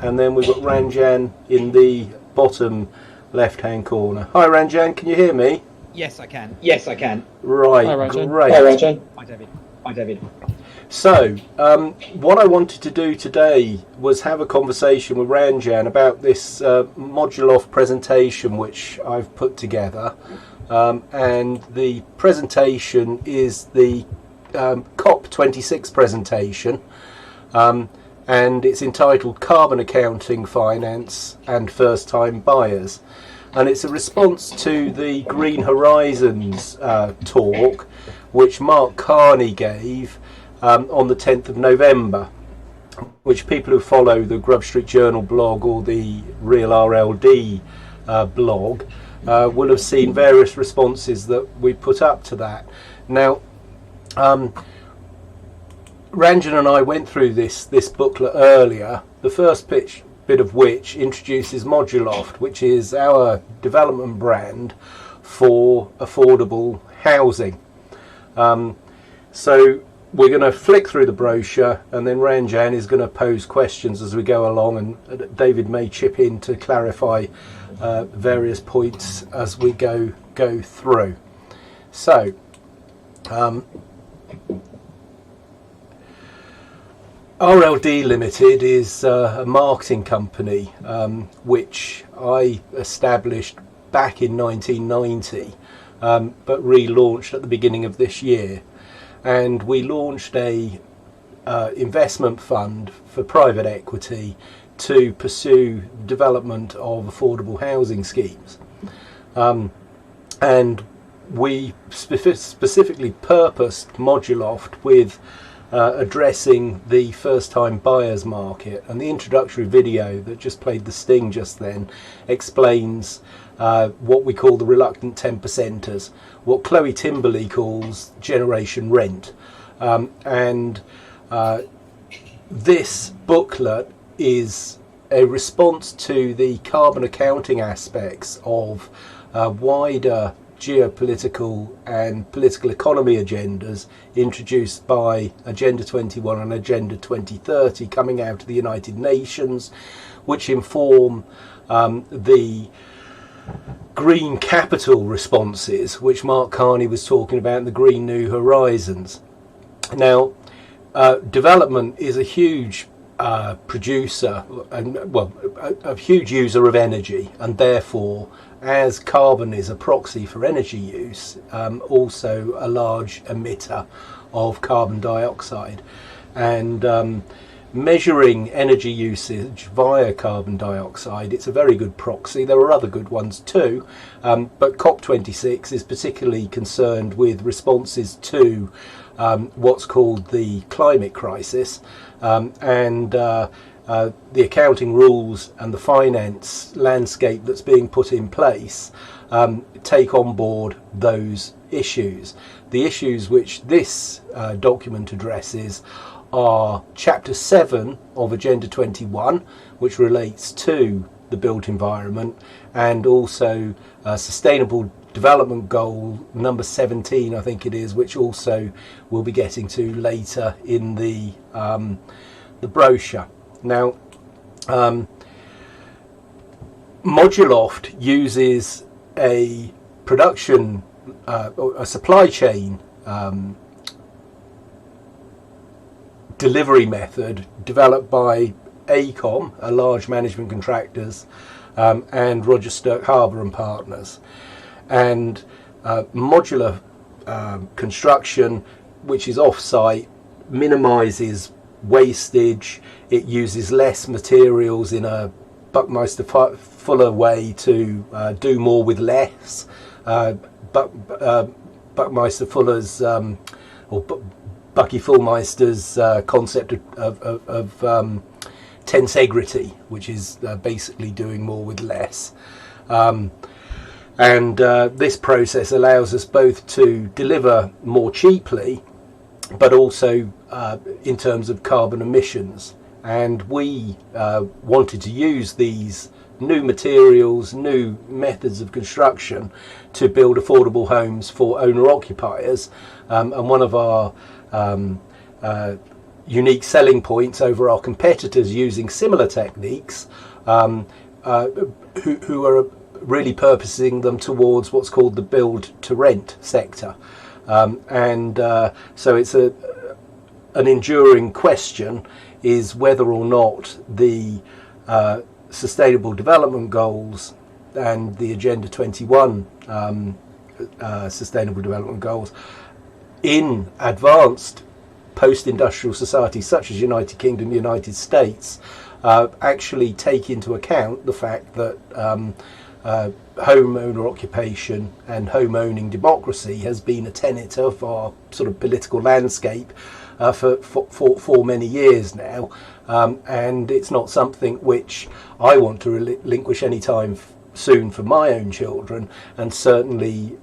and then we've got Ranjan in the bottom left-hand corner. Hi Ranjan, can you hear me? Yes, I can. Right, Hi, Ranjan. great. Hi, Ranjan. Hi, David. So, what I wanted to do today was have a conversation with Ranjan about this Moduloft presentation which I've put together. And the presentation is the COP26 presentation, and it's entitled Carbon Accounting, Finance and First-Time Buyers. And it's a response to the Green Horizons talk which Mark Carney gave on the 10th of November, which people who follow the Grub Street Journal blog or the RealRLD blog will have seen various responses that we put up to that. Now, Ranjan and I went through this booklet earlier, the first bit of which introduces Moduloft, which is our development brand for affordable housing. So we're going to flick through the brochure, and then Ranjan is going to pose questions as we go along, and David may chip in to clarify various points as we go through. So, RLD Limited is a marketing company which I established back in 1990, but relaunched at the beginning of this year. And we launched a investment fund for private equity to pursue development of affordable housing schemes. And we specifically purposed Moduloft with addressing the first-time buyers market. And the introductory video that just played the sting just then explains what we call the reluctant 10%ers, what Chloe Timberley calls generation rent. This booklet is a response to the carbon accounting aspects of wider geopolitical and political economy agendas introduced by Agenda 21 and Agenda 2030 coming out of the United Nations, which inform the green capital responses which Mark Carney was talking about in the Green New Horizons. Now, development is a huge producer and a huge user of energy, and therefore, as carbon is a proxy for energy use, also a large emitter of carbon dioxide. And measuring energy usage via carbon dioxide, it's a very good proxy. There are other good ones too, but COP26 is particularly concerned with responses to what's called the climate crisis, and the accounting rules and the finance landscape that's being put in place take on board those issues. The issues which this document addresses are Chapter 7 of Agenda 21, which relates to the built environment, and also Sustainable Development Goal number 17, I think it is, which also we'll be getting to later in the brochure. Now, Moduloft uses a production, a supply chain delivery method developed by AECOM, a large management contractors, and Roger Stirk Harbour and Partners. And modular construction, which is off-site, minimises wastage. It uses less materials in a Buckminster Fuller way to do more with less. Buckminster Fuller's Bucky Fullmeister's concept of tensegrity, which is basically doing more with less. And this process allows us both to deliver more cheaply, but also in terms of carbon emissions. And we wanted to use these new materials, new methods of construction to build affordable homes for owner-occupiers. And one of our unique selling points over our competitors using similar techniques, who are really purposing them towards what's called the build to rent sector. So it's an enduring question is whether or not the Sustainable Development Goals and the Agenda 21 Sustainable Development Goals in advanced post-industrial societies such as United Kingdom, United States, actually take into account the fact that home owner occupation and home owning democracy has been a tenet of our sort of political landscape for many years now, and it's not something which I want to relinquish anytime soon for my own children, and certainly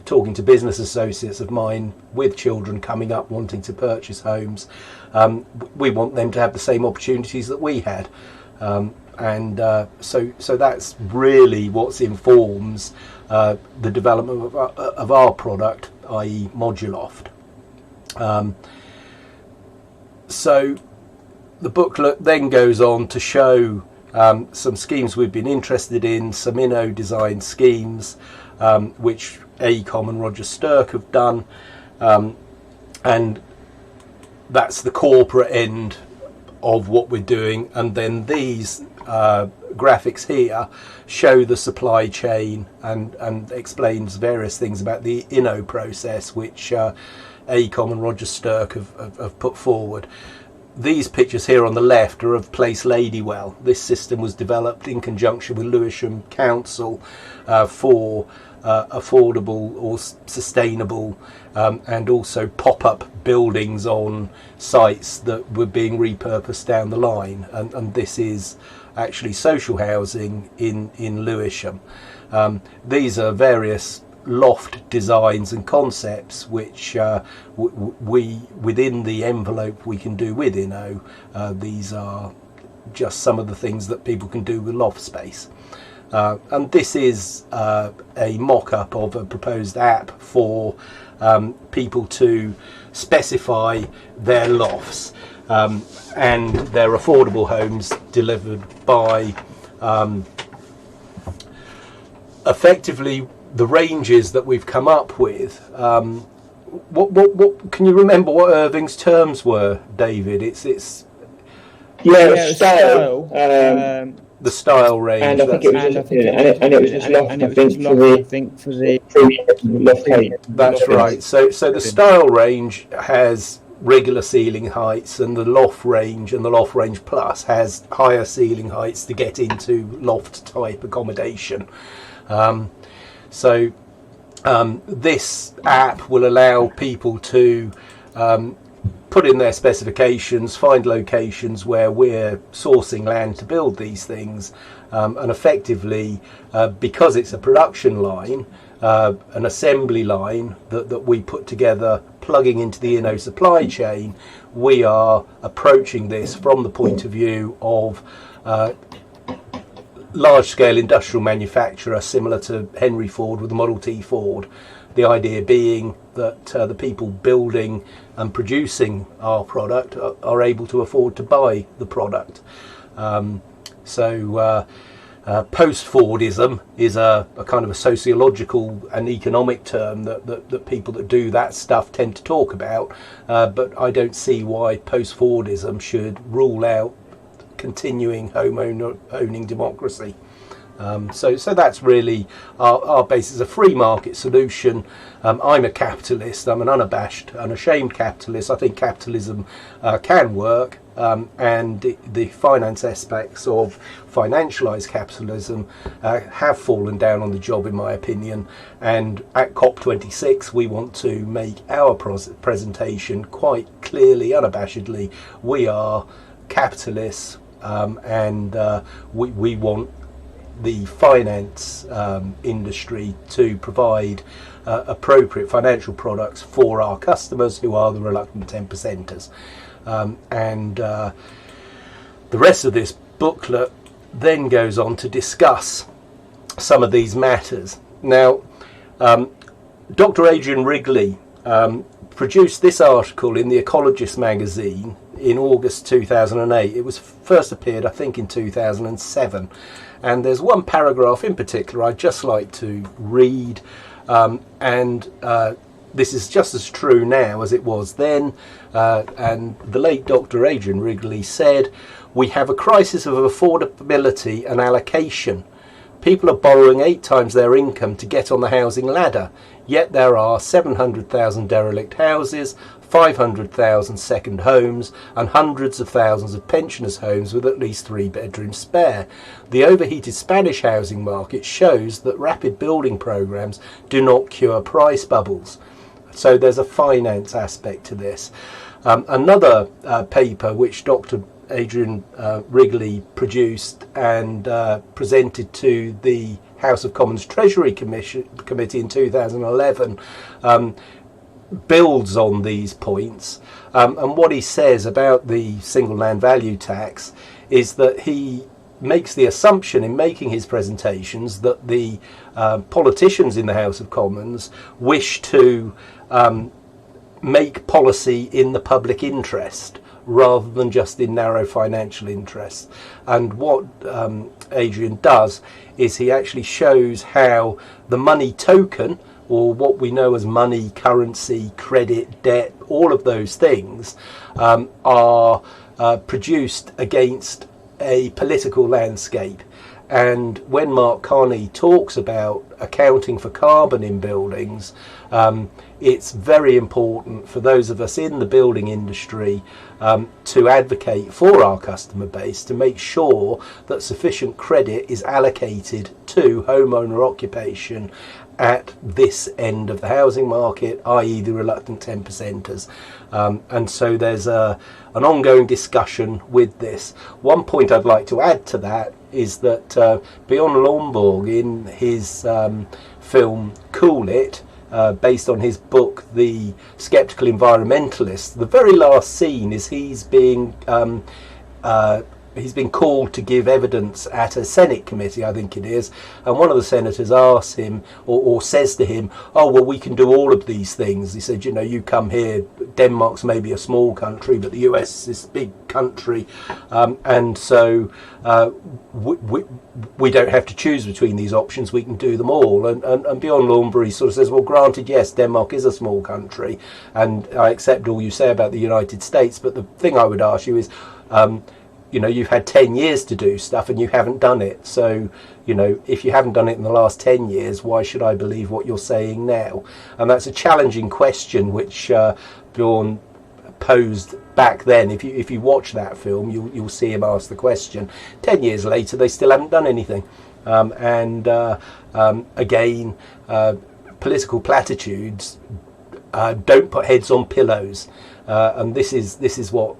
talking to business associates of mine with children coming up wanting to purchase homes, we want them to have the same opportunities that we had, so that's really what informs the development of our product, i.e. Moduloft. So the booklet then goes on to show some schemes we've been interested in, some designed schemes, which AECOM and Roger Stirk have done, and that's the corporate end of what we're doing. And then these graphics here show the supply chain and explains various things about the process, which AECOM and Roger Stirk have put forward. These pictures here on the left are of Place Ladywell. This system was developed in conjunction with Lewisham Council for affordable or sustainable and also pop-up buildings on sites that were being repurposed down the line. And this is actually social housing in Lewisham. These are various loft designs and concepts which we within the envelope we can do with these are just some of the things that people can do with loft space, and this is a mock-up of a proposed app for people to specify their lofts and their affordable homes delivered by effectively the ranges that we've come up with. What can you remember what Irving's terms were, David? It's style. The style range, and I think it was just loft. I think for the loft height. That's right. So the style range has regular ceiling heights, and the loft range and the loft range plus has higher ceiling heights to get into loft type accommodation. So this app will allow people to put in their specifications, find locations where we're sourcing land to build these things, and effectively, because it's a production line, an assembly line that we put together, plugging into the supply chain, we are approaching this from the point of view of large-scale industrial manufacturer similar to Henry Ford with the Model T Ford. The idea being that the people building and producing our product are able to afford to buy the product. Post-Fordism is a kind of a sociological and economic term that people that do that stuff tend to talk about, but I don't see why post-Fordism should rule out continuing owning democracy. So that's really our basis, a free market solution. I'm a capitalist. I'm an unabashed, unashamed capitalist. I think capitalism can work, and the finance aspects of financialised capitalism have fallen down on the job, in my opinion. And at COP26, we want to make our presentation quite clearly, unabashedly. We are capitalists, and we want the finance industry to provide appropriate financial products for our customers, who are the reluctant 10%ers. And the rest of this booklet then goes on to discuss some of these matters. Now, Dr. Adrian Wrigley produced this article in The Ecologist magazine in August 2008. It was first appeared, I think, in 2007. And there's one paragraph in particular I'd just like to read. This is just as true now as it was then. And the late Dr. Adrian Wrigley said, "We have a crisis of affordability and allocation. People are borrowing 8 times their income to get on the housing ladder, yet there are 700,000 derelict houses, 500,000 second homes, and hundreds of thousands of pensioners' homes with at least 3 bedrooms spare. The overheated Spanish housing market shows that rapid building programs do not cure price bubbles." So there's a finance aspect to this. Another paper which Dr. Adrian Wrigley produced and presented to the House of Commons Treasury Committee in 2011 builds on these points. And what he says about the single land value tax is that he makes the assumption in making his presentations that the politicians in the House of Commons wish to make policy in the public interest rather than just in narrow financial interests. And what Adrian does is he actually shows how the money token, or what we know as money, currency, credit, debt, all of those things are produced against a political landscape. And when Mark Carney talks about accounting for carbon in buildings, it's very important for those of us in the building industry to advocate for our customer base to make sure that sufficient credit is allocated to homeowner occupation at this end of the housing market, i.e. the reluctant 10%ers. And so there's an ongoing discussion with this. One point I'd like to add to that is that Bjorn Lomborg, in his film Cool It, based on his book The Skeptical Environmentalist, the very last scene is he's being called to give evidence at a Senate committee, I think it is, and one of the senators asks him or says to him, "Oh, well, we can do all of these things." He said, "You know, you come here, Denmark's maybe a small country, but the US is this big country, and so we don't have to choose between these options, we can do them all." And Bjorn Lomborg sort of says, "Well, granted, yes, Denmark is a small country, and I accept all you say about the United States, but the thing I would ask you is, you know, you've had 10 years to do stuff and you haven't done it. So, you know, if you haven't done it in the last 10 years, why should I believe what you're saying now?" And that's a challenging question which Bjorn posed back then. If you watch that film, you'll see him ask the question. 10 years later, they still haven't done anything. Again, political platitudes don't put heads on pillows. And this is what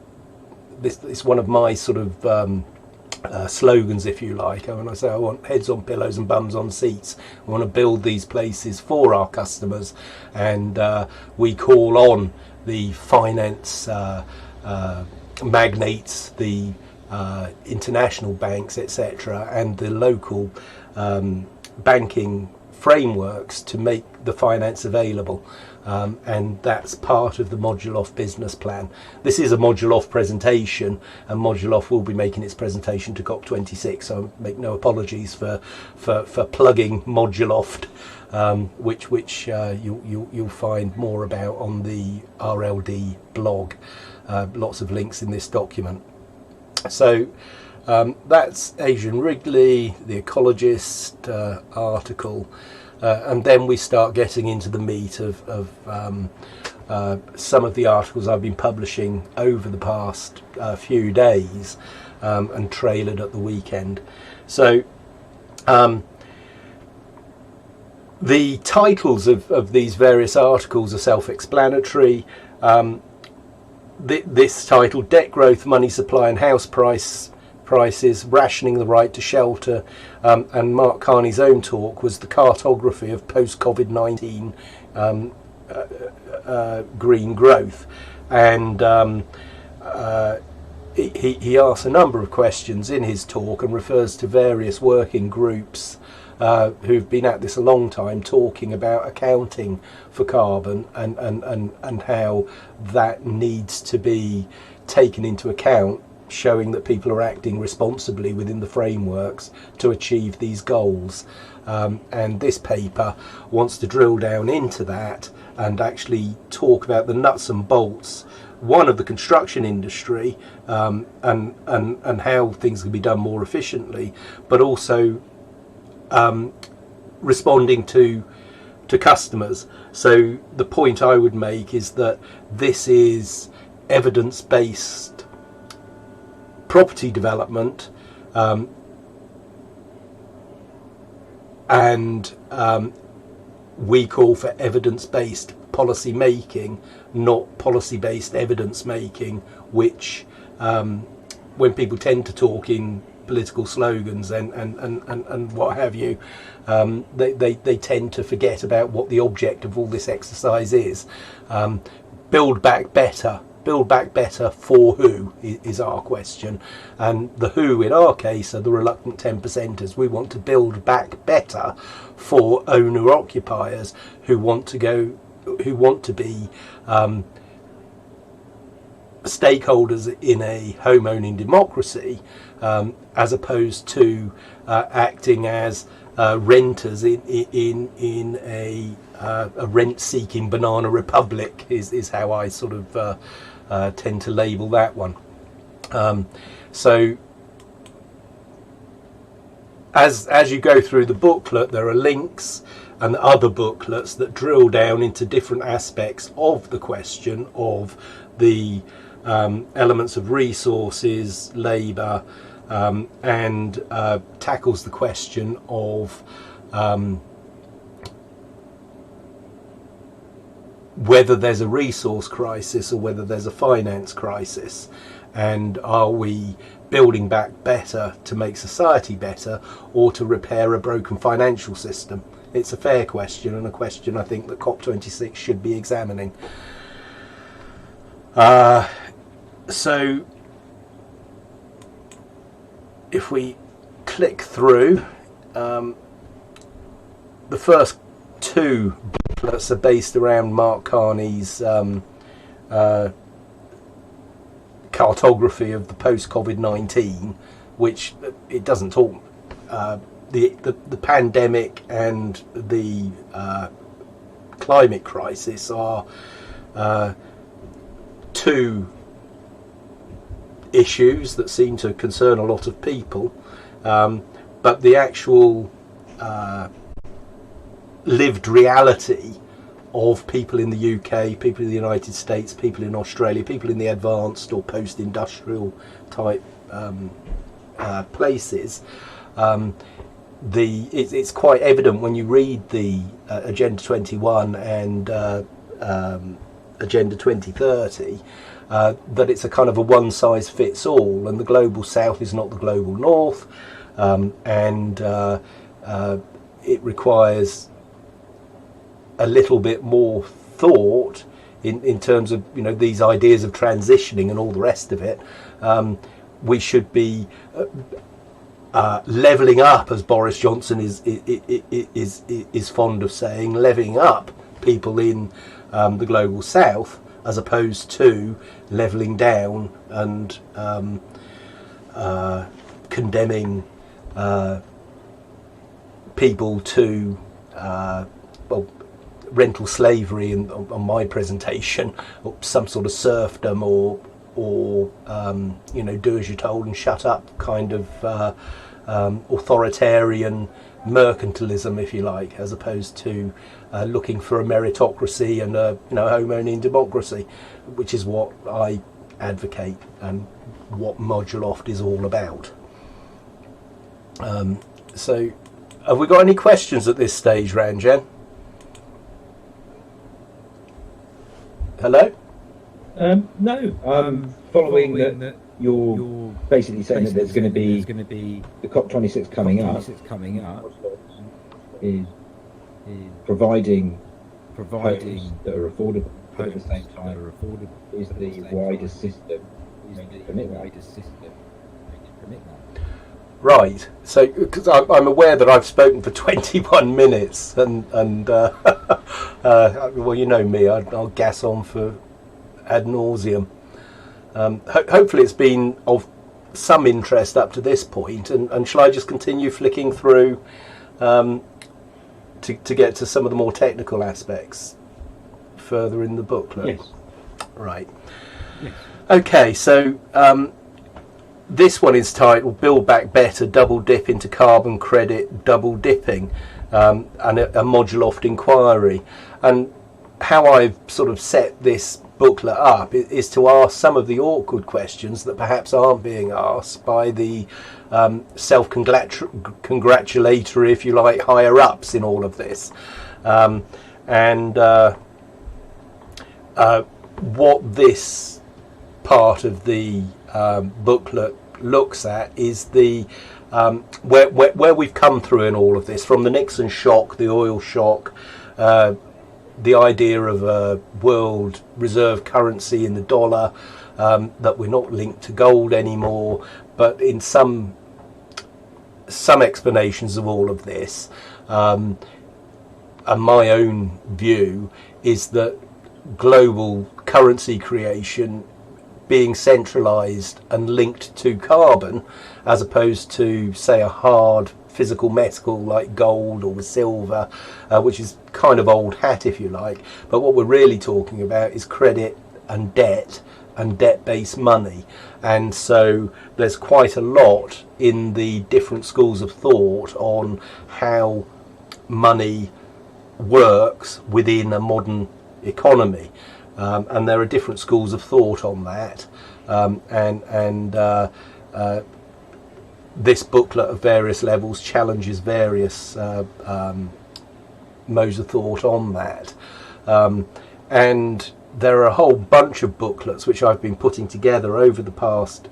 it's one of my sort of slogans, if you like. When I say I want heads on pillows and bums on seats, I want to build these places for our customers, and we call on the finance magnates, the international banks, etc., and the local banking frameworks to make the finance available. And that's part of the Moduloft business plan. This is a Moduloft presentation, and Moduloft will be making its presentation to COP26, so I make no apologies for plugging Moduloft, which you'll find more about on the RLD blog. Lots of links in this document. So that's Adrian Wrigley, the Ecologist article. And then we start getting into the meat of some of the articles I've been publishing over the past few days and trailered at the weekend. So the titles of these various articles are self-explanatory. This title, Debt Growth, Money Supply and House Prices, Rationing the Right to Shelter, and Mark Carney's own talk was the cartography of post-COVID-19 green growth. And he asks a number of questions in his talk and refers to various working groups who've been at this a long time, talking about accounting for carbon and how that needs to be taken into account, showing that people are acting responsibly within the frameworks to achieve these goals. And this paper wants to drill down into that and actually talk about the nuts and bolts, one, of the construction industry, and how things can be done more efficiently, but also responding to customers. So the point I would make is that this is evidence-based property development, and we call for evidence-based policy making, not policy-based evidence making, which when people tend to talk in political slogans and what have you, they tend to forget about what the object of all this exercise is. Build back better. Build back better for who is our question, and the who in our case are the reluctant 10%ers. We want to build back better for owner occupiers who want to be stakeholders in a home owning democracy, as opposed to acting as renters in a rent seeking banana republic is how I sort of tend to label that one. So as you go through the booklet, there are links and other booklets that drill down into different aspects of the question of the elements of resources, labour, and tackles the question of whether there's a resource crisis or whether there's a finance crisis, and are we building back better to make society better or to repair a broken financial system. It's a fair question, and a question I think that COP26 should be examining. So if we click through, the first two booklets are based around Mark Carney's cartography of the post-COVID-19, which it doesn't talk the pandemic and the climate crisis are two issues that seem to concern a lot of people, but the actual lived reality of people in the UK, people in the United States, people in Australia, people in the advanced or post-industrial type places, it's quite evident when you read the Agenda 21 and Agenda 2030 that it's a kind of a one-size-fits-all, and the global south is not the global north, and it requires a little bit more thought in terms of, you know, these ideas of transitioning and all the rest of it. We should be levelling up, as Boris Johnson is fond of saying, levelling up people in the global south, as opposed to levelling down and condemning people to rental slavery on my presentation, or some sort of serfdom, or you know, do as you're told and shut up kind of authoritarian mercantilism, if you like, as opposed to looking for a meritocracy and a home owning democracy, which is what I advocate and what Moduloft is all about. So have we got any questions at this stage, Ranjan? Hello? No. Following that, you're basically saying that there's going to be the COP26 coming up is providing homes that are affordable, but at the same time is the wider system permit that. Right. So, because I'm aware that I've spoken for 21 minutes, and well, you know me, I'll gas on for ad nauseum. Hopefully, it's been of some interest up to this point, and shall I just continue flicking through to get to some of the more technical aspects further in the booklet? Yes. Right. Yes. Okay, so this one is titled Build Back Better, Double Dip into Carbon Credit, Double Dipping, and a Moduloft inquiry. And how I've sort of set this booklet up is to ask some of the awkward questions that perhaps aren't being asked by the self-congratulatory, if you like, higher-ups in all of this. What this part of the booklet looks at is the where we've come through in all of this, from the Nixon shock, the oil shock, the idea of a world reserve currency in the dollar, that we're not linked to gold anymore, but in some explanations of all of this, and my own view is that global currency creation being centralized and linked to carbon, as opposed to, say, a hard physical metal like gold or silver, which is kind of old hat, if you like. But what we're really talking about is credit and debt-based money. And so there's quite a lot in the different schools of thought on how money works within a modern economy. And there are different schools of thought on that, this booklet of various levels challenges various modes of thought on that, and there are a whole bunch of booklets which I've been putting together over the past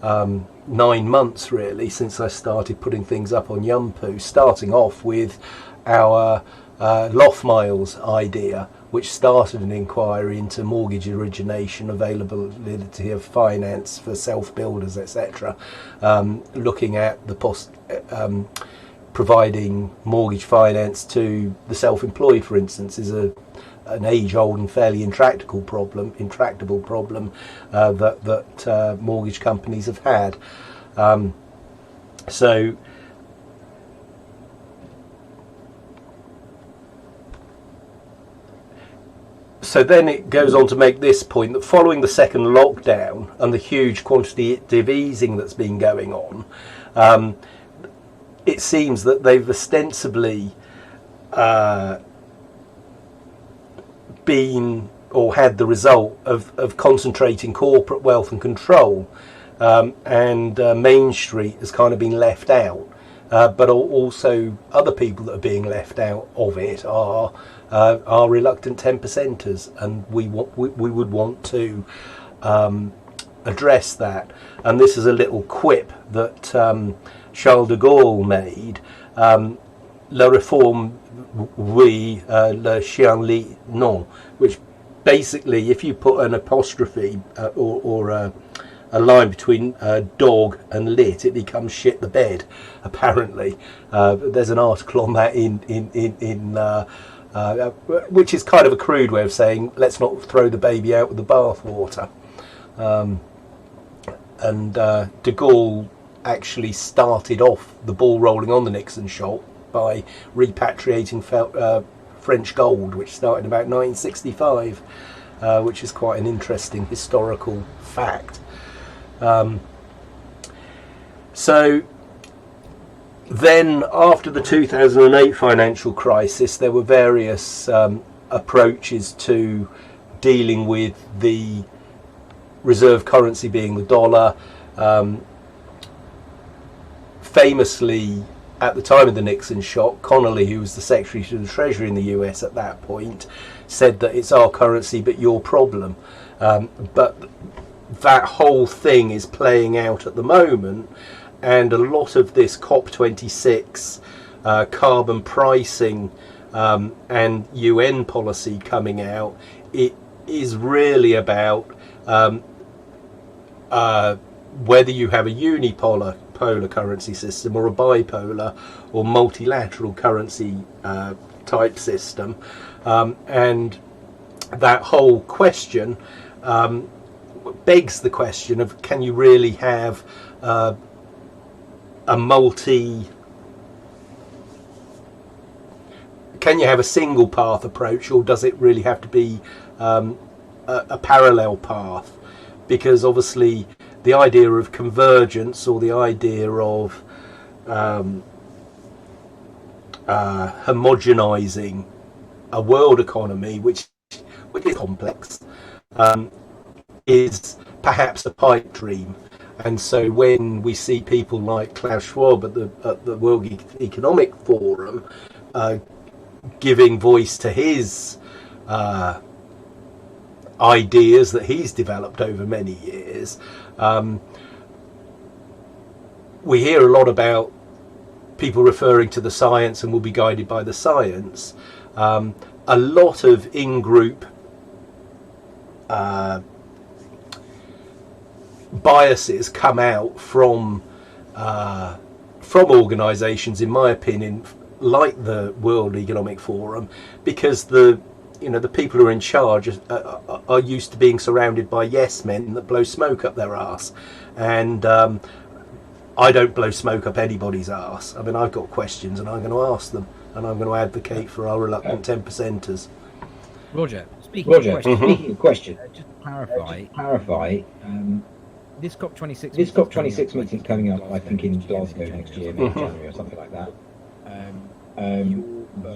9 months, really, since I started putting things up on Yumpu, starting off with our Loft Miles idea, which started an inquiry into mortgage origination, availability of finance for self-builders, etc. Looking at the providing mortgage finance to the self-employed, for instance, is an age-old and fairly intractable problem that mortgage companies have had. So then it goes on to make this point, that following the second lockdown and the huge quantitative easing that's been going on, it seems that they've ostensibly been or had the result of concentrating corporate wealth and control, and Main Street has kind of been left out. But also other people that are being left out of it are reluctant 10%ers, and we would want to address that. And this is a little quip that Charles de Gaulle made: "La réforme, oui, le chien lit, non," which basically, if you put an apostrophe or a line between dog and lit, it becomes shit the bed, apparently. There's an article on that in which is kind of a crude way of saying let's not throw the baby out with the bathwater. And de Gaulle actually started off the ball rolling on the Nixon shock by repatriating French gold, which started about 1965, which is quite an interesting historical fact. So then, after the 2008 financial crisis, there were various approaches to dealing with the reserve currency being the dollar. Famously, at the time of the Nixon shock, Connolly, who was the Secretary to the Treasury in the US at that point, said that it's our currency but your problem. But that whole thing is playing out at the moment, and a lot of this COP26 carbon pricing and UN policy coming out, it is really about whether you have a unipolar polar currency system or a bipolar or multilateral currency type system, and that whole question begs the question of, can you really have a can you have a single path approach, or does it really have to be a parallel path? Because obviously the idea of convergence, or the idea of homogenizing a world economy, which is complex, is perhaps a pipe dream. And so when we see people like Klaus Schwab at the World Economic Forum giving voice to his ideas that he's developed over many years, we hear a lot about people referring to the science and will be guided by the science. A lot of in-group biases come out from organisations, in my opinion, like the World Economic Forum, because the people who are in charge are used to being surrounded by yes men that blow smoke up their arse, and I don't blow smoke up anybody's arse. I mean, I've got questions and I'm going to ask them, and I'm going to advocate for our reluctant 10%ers. Roger, speaking of question, just to clarify. This COP26 meeting coming up, I think, in Glasgow next year, maybe January or something like that.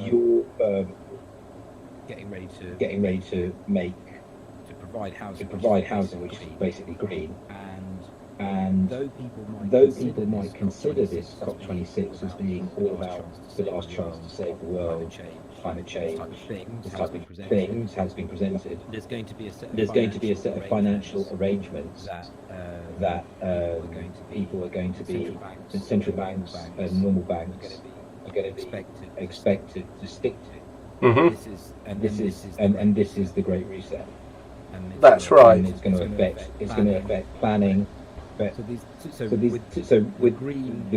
You're getting ready to provide housing, which is basically green. And though people might consider this COP26 as being all about the last chance to save the world, climate change, this type of things has been presented, there's going to be a set of financial arrangements that people are going to be, the central banks and normal banks are going to be expected to stick to. Mm-hmm. This is the Great Reset. That's right. And it's going to affect planning. So with the green